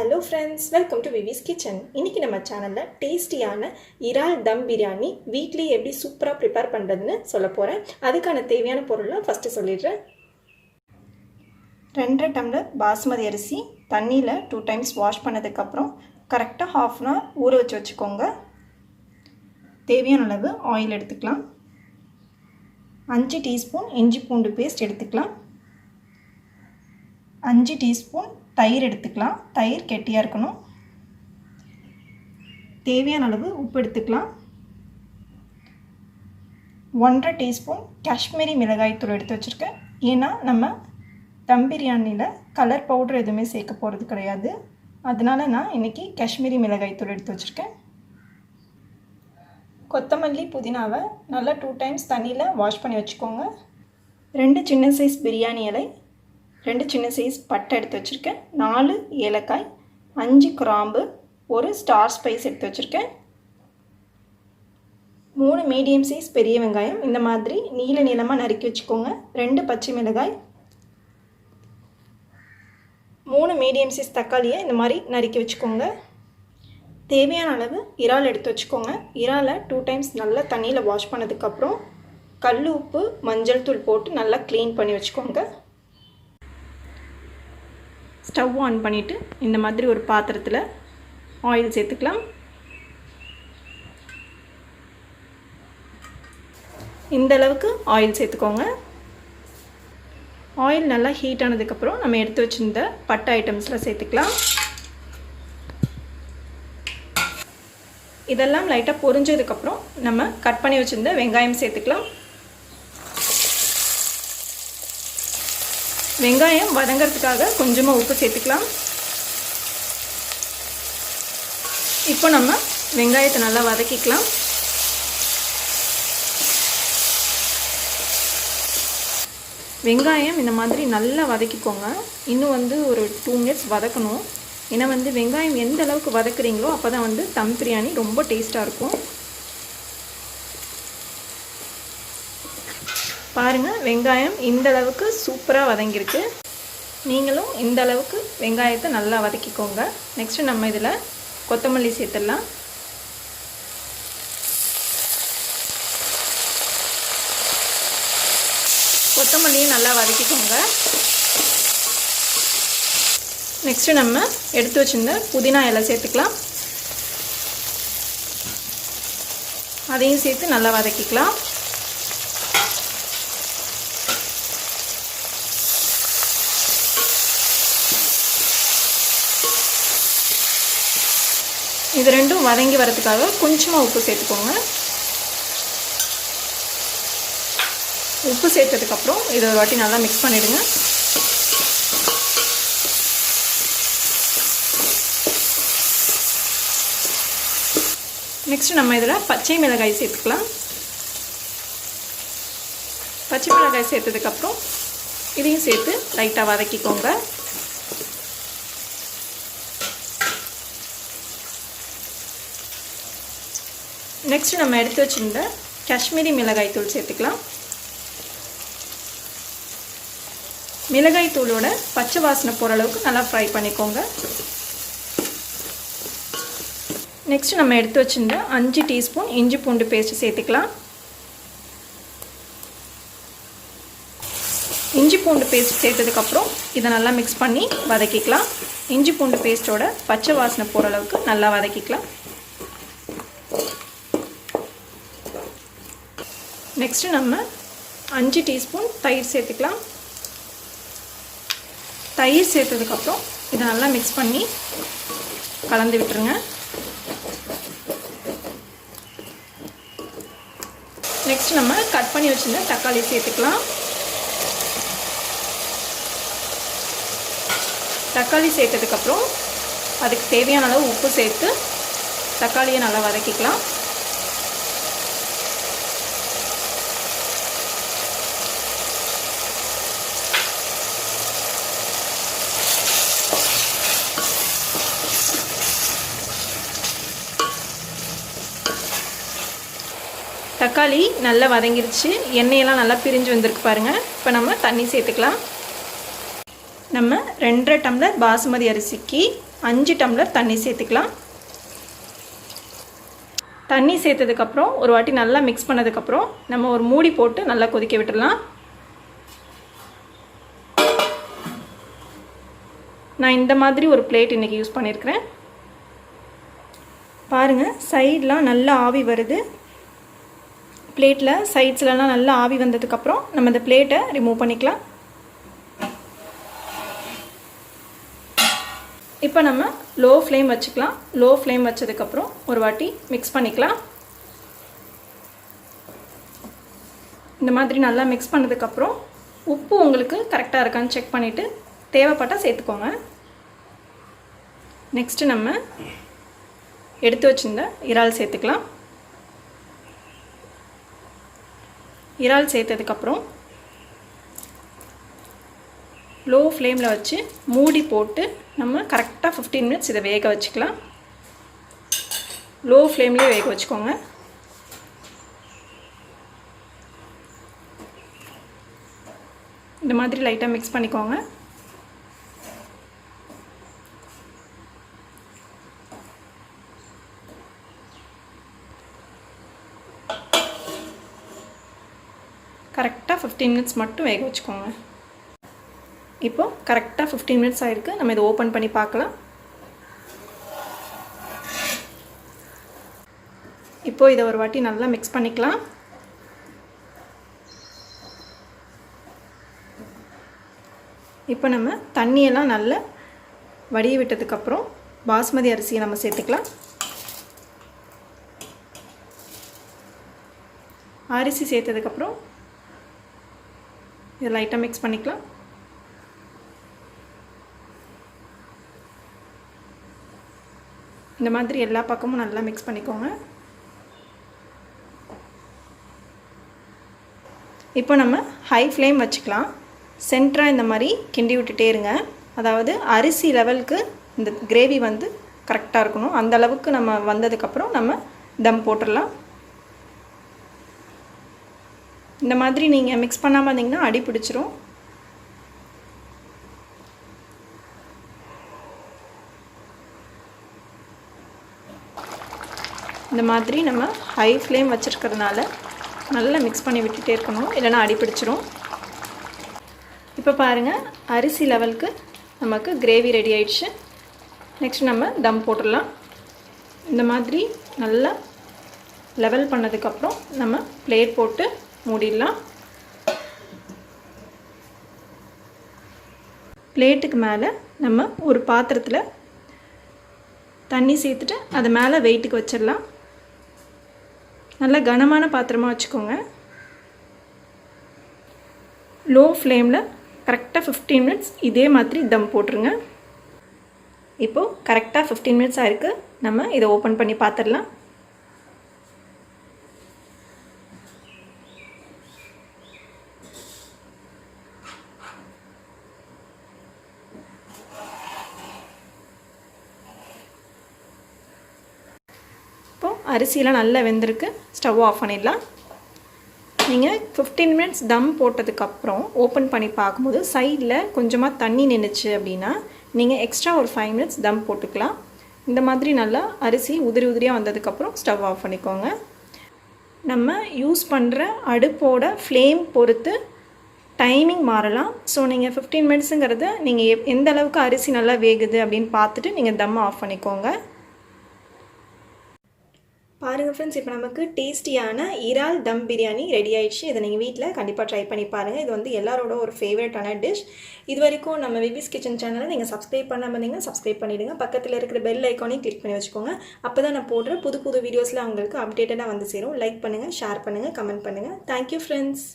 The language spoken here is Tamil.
Hello friends, welcome to Vivi's Kitchen. இன்னைக்கு நம்ம சேனல்ல டேஸ்டியான இறால் தம் பிரியாணி வீட்லயே எப்படி சூப்பரா prepare பண்றதுன்னு சொல்லப் போறேன். அதுக்கான தேவையான பொருளை ஃபர்ஸ்ட் சொல்லிடுறேன். 2 டம்ளர் பாஸ்மதி அரிசி தண்ணியில 2 டைம்ஸ் வாஷ் பண்ணதுக்கு அப்புறம் கரெக்ட்டா half an hour ஊற வச்சுக்கோங்க. தேவையான அளவு ஆயில் எடுத்துக்கலாம். 5 டீஸ்பூன் இஞ்சி பூண்டு பேஸ்ட் எடுத்துக்கலாம். 5 டீஸ்பூன் தயிர் எடுத்துக்கலாம். தயிர் கெட்டியாக இருக்கணும். தேவையான அளவு உப்பு எடுத்துக்கலாம். 1.5 டீஸ்பூன் காஷ்மீரி மிளகாய் தூள் எடுத்து வச்சுருக்கேன். ஏன்னா நம்ம தம் பிரியாணியில் கலர் பவுடர் எதுவுமே சேர்க்க போகிறது கிடையாது. அதனால நான் இன்றைக்கி காஷ்மீரி மிளகாய் தூள் எடுத்து வச்சுருக்கேன். கொத்தமல்லி புதினாவை நல்லா 2 டைம்ஸ் தண்ணியில் வாஷ் பண்ணி வச்சுக்கோங்க. 2 சின்ன சைஸ் பிரியாணி இலை, 2 சின்ன சைஸ் பட்டை எடுத்து வச்சுருக்கேன். 4 ஏலக்காய், 5 கிராம்பு, 1 ஸ்டார் ஸ்பைஸ் எடுத்து வச்சுருக்கேன். 3 மீடியம் சைஸ் பெரிய வெங்காயம் இந்த மாதிரி நீல நீளமாக நறுக்கி வச்சுக்கோங்க. 2 பச்சை மிளகாய், 3 மீடியம் சைஸ் தக்காளியை இந்த மாதிரி நறுக்கி வச்சுக்கோங்க. தேவையான அளவு இறால் எடுத்து வச்சுக்கோங்க. இறாலை 2 டைம்ஸ் நல்லா தண்ணியில் வாஷ் பண்ணதுக்கப்புறம் கல் உப்பு மஞ்சள் தூள் போட்டு நல்லா க்ளீன் பண்ணி வச்சுக்கோங்க. ஸ்டவ் ஆன் பண்ணிவிட்டு இந்த மாதிரி ஒரு பாத்திரத்தில் ஆயில் சேர்த்துக்கலாம். இந்த அளவுக்கு ஆயில் சேர்த்துக்கோங்க. ஆயில் நல்லா ஹீட் ஆனதுக்கப்புறம் நம்ம எடுத்து வச்சுருந்த பட்டை ஐட்டம்ஸில் சேர்த்துக்கலாம். இதெல்லாம் லைட்டாக பொரிஞ்சதுக்கப்புறம் நம்ம கட் பண்ணி வச்சுருந்த வெங்காயம் சேர்த்துக்கலாம். வெங்காயம் வதங்கிறதுக்காக கொஞ்சமாக உப்பு சேர்த்துக்கலாம். இப்போ நம்ம வெங்காயத்தை நல்லா வதக்கிக்கலாம். வெங்காயம் இந்த மாதிரி நல்லா வதக்கிக்கோங்க. இன்னும் ஒரு 2 மினிட்ஸ் வதக்கணும். ஏன்னா வெங்காயம் எந்த அளவுக்கு வதக்குறீங்களோ அப்போ தான் தம் பிரியாணி ரொம்ப டேஸ்ட்டாக இருக்கும். பாருங்கள், வெங்காயம் இந்த அளவுக்கு சூப்பராக வதங்கியிருக்கு. நீங்களும் இந்த அளவுக்கு வெங்காயத்தை நல்லா வதக்கிக்கோங்க. நெக்ஸ்ட்டு நம்ம இதில் கொத்தமல்லி சேர்த்துடலாம். கொத்தமல்லியும் நல்லா வதக்கிக்கோங்க. நெக்ஸ்ட்டு நம்ம எடுத்து வச்சுருந்த புதினா இலை சேர்த்துக்கலாம். அதையும் சேர்த்து நல்லா வதக்கிக்கலாம். இது ரெண்டும் வதங்கி வரதுக்காக கொஞ்சமாக உப்பு சேர்த்துக்கோங்க. உப்பு சேர்த்ததுக்கப்புறம் இதை ஒரு வாட்டி நல்லா மிக்ஸ் பண்ணிவிடுங்க. நெக்ஸ்ட் நம்ம இதில் பச்சை மிளகாய் சேர்த்துக்கலாம். பச்சை மிளகாய் சேர்த்ததுக்கப்புறம் இதையும் சேர்த்து லைட்டாக வதக்கிக்கோங்க. நெக்ஸ்ட் நம்ம எடுத்து வச்சுருந்த காஷ்மீரி மிளகாய் தூள் சேர்த்துக்கலாம். மிளகாய் தூளோட பச்சை வாசனை போகிற அளவுக்கு நல்லா ஃப்ரை பண்ணிக்கோங்க. நெக்ஸ்ட் நம்ம எடுத்து வச்சுருந்த 5 டீஸ்பூன் இஞ்சி பூண்டு பேஸ்ட் சேர்த்துக்கலாம். இஞ்சி பூண்டு பேஸ்ட் சேர்த்ததுக்கப்புறம் இதை நல்லா மிக்ஸ் பண்ணி வதக்கிக்கலாம். இஞ்சி பூண்டு பேஸ்ட்டோட பச்சை வாசனை போகிற அளவுக்கு நல்லா வதக்கிக்கலாம். நெக்ஸ்ட்டு நம்ம 5 டீஸ்பூன் தயிர் சேர்த்துக்கலாம். தயிர் சேர்த்ததுக்கப்புறம் இதை நல்லா மிக்ஸ் பண்ணி கலந்து விட்டுருங்க. நெக்ஸ்ட் நம்ம கட் பண்ணி வச்சுருந்த தக்காளி சேர்த்துக்கலாம். தக்காளி சேர்த்ததுக்கப்புறம் அதுக்கு தேவையான அளவு உப்பு சேர்த்து தக்காளியை நல்லா வதக்கிக்கலாம். தக்காளி நல்லா வதங்கிருச்சு. எண்ணெயெல்லாம் நல்லா பிரிஞ்சு வந்திருக்கு பாருங்கள். இப்போ நம்ம தண்ணி சேர்த்துக்கலாம். நம்ம 2.5 டம்ளர் பாசுமதி அரிசிக்கு 5 டம்ளர் தண்ணி சேர்த்துக்கலாம். தண்ணி சேர்த்ததுக்கப்புறம் ஒரு வாட்டி நல்லா மிக்ஸ் பண்ணதுக்கப்புறம் நம்ம ஒரு மூடி போட்டு நல்லா கொதிக்க விட்டுடலாம். நான் இந்த மாதிரி ஒரு பிளேட் இன்றைக்கி யூஸ் பண்ணியிருக்கிறேன். பாருங்கள், சைடெலாம் நல்லா ஆவி வருது. பிளேட்டில் சைட்ஸ்லலாம் நல்லா ஆவி வந்ததுக்கப்புறம் நம்ம இந்த பிளேட்டை ரிமூவ் பண்ணிக்கலாம். இப்போ நம்ம லோ ஃப்ளேம் வச்சுக்கலாம். லோ ஃப்ளேம் வச்சதுக்கப்புறம் ஒரு வாட்டி மிக்ஸ் பண்ணிக்கலாம். இந்த மாதிரி நல்லா மிக்ஸ் பண்ணதுக்கப்புறம் உப்பு உங்களுக்கு கரெக்டாக இருக்கான்னு செக் பண்ணிவிட்டு தேவைப்பட்டால் சேர்த்துக்கோங்க. நெக்ஸ்ட்டு நம்ம எடுத்து வச்சுருந்த இறால் சேர்த்துக்கலாம். இறால் சேர்த்ததுக்கப்புறம் லோ ஃப்ளேமில் வச்சு மூடி போட்டு நம்ம கரெக்டாக 15 மினிட்ஸ் இதை வேக வச்சுக்கலாம். லோ ஃப்ளேம்லேயே வேக வச்சுக்கோங்க. இந்த மாதிரி லைட்டாக மிக்ஸ் பண்ணிக்கோங்க. கரெக்டாக 15 மினிட்ஸ் மட்டும் வேக வச்சுக்கோங்க. இப்போது கரெக்டாக 15 மினிட்ஸ் ஆகிருக்கு. நம்ம இதை ஓப்பன் பண்ணி பார்க்கலாம். இப்போது இதை ஒரு வாட்டி நல்லா மிக்ஸ் பண்ணிக்கலாம். இப்போ நம்ம தண்ணியெல்லாம் நல்லா வடிய விட்டதுக்கப்புறம் பாஸ்மதி அரிசியை நம்ம சேர்த்துக்கலாம். அரிசி சேர்த்ததுக்கப்புறம் இதை லைட்டாக மிக்ஸ் பண்ணிக்கலாம். இந்த மாதிரி எல்லா பக்கமும் நல்லா மிக்ஸ் பண்ணிக்கோங்க. இப்போ நம்ம ஹை ஃப்ளேம் வச்சுக்கலாம். சென்டராக இந்த மாதிரி கிண்டி விட்டுட்டே இருங்க. அதாவது அரிசி லெவலுக்கு இந்த கிரேவி வந்து கரெக்டாக இருக்கணும். அந்த அளவுக்கு நம்ம வந்ததுக்கப்புறம் நம்ம தம் போட்டுடலாம். இந்த மாதிரி நீங்கள் மிக்ஸ் பண்ணாமல் இருந்தீங்கன்னா அடி பிடிச்சிரும். இந்த மாதிரி நம்ம ஹை ஃப்ளேம் வச்சுருக்கிறதுனால நல்லா மிக்ஸ் பண்ணி விட்டுட்டே இருக்கணும், இல்லைனா அடி பிடிச்சிரும். இப்போ பாருங்கள், அரிசி லெவலுக்கு நமக்கு கிரேவி ரெடி ஆயிடுச்சு. நெக்ஸ்ட் நம்ம தம் போட்டுடலாம். இந்த மாதிரி நல்லா லெவல் பண்ணதுக்கப்புறம் நம்ம பிளேட் போட்டு மூடிடலாம். பிளேட்டுக்கு மேலே நம்ம ஒரு பாத்திரத்தில் தண்ணி சேர்த்துட்டு அது மேலே வெயிட்டுக்கு வச்சிடலாம். நல்லா கனமான பாத்திரமாக வச்சுக்கோங்க. லோ ஃப்ளேமில் கரெக்டாக 15 மினிட்ஸ் இதே மாதிரி தம் போட்டுருங்க. இப்போது கரெக்டாக 15 மினிட்ஸ் ஆயிருக்கு. நம்ம இதை ஓப்பன் பண்ணி பார்த்துடலாம். அரிசியெலாம் நல்லா வெந்திருக்கு. ஸ்டவ் ஆஃப் பண்ணிடலாம். நீங்கள் 15 மினிட்ஸ் தம் போட்டதுக்கப்புறம் ஓப்பன் பண்ணி பார்க்கும்போது சைடில் கொஞ்சமாக தண்ணி நின்றுச்சு அப்படின்னா நீங்கள் எக்ஸ்ட்ரா ஒரு 5 மினிட்ஸ் தம் போட்டுக்கலாம். இந்த மாதிரி நல்லா அரிசி உதிரி உதிரியாக வந்ததுக்கப்புறம் ஸ்டவ் ஆஃப் பண்ணிக்கோங்க. நம்ம யூஸ் பண்ணுற அடுப்போட ஃப்ளேம் பொறுத்து டைமிங் மாறலாம். ஸோ நீங்கள் 15 மினிட்ஸுங்கிறது நீங்கள் எந்த அளவுக்கு அரிசி நல்லா வேகுது அப்படின்னு பார்த்துட்டு நீங்கள் தம் ஆஃப் பண்ணிக்கோங்க. பாருங்கள் ஃப்ரெண்ட்ஸ், இப்போ நமக்கு டேஸ்டியான இறால் தம் பிரியாணி ரெடி ஆயிடுச்சு. இதை நீங்கள் வீட்டில் கண்டிப்பாக ட்ரை பண்ணி பாருங்கள். இது வந்து எல்லாரோட ஒரு ஃபேவரட்டான டிஷ். இது வரைக்கும் நம்ம விபிஸ் கிச்சன் சேனலை நீங்கள் சப்ஸ்கிரைப் பண்ணாமல் இருந்தீங்கன்னா சப்ஸ்கிரைப் பண்ணிவிடுங்க. பக்கத்தில் இருக்கிற பெல் ஐக்கானையும் கிளிக் பண்ணி வச்சுக்கோங்க. அப்போ தான் நான் போடுற புது புது வீடியோஸில் உங்களுக்கு அப்டேட்டடாக வந்து சேரும். லைக் பண்ணுங்கள், ஷேர் பண்ணுங்கள், கமெண்ட் பண்ணுங்கள். Thank you friends.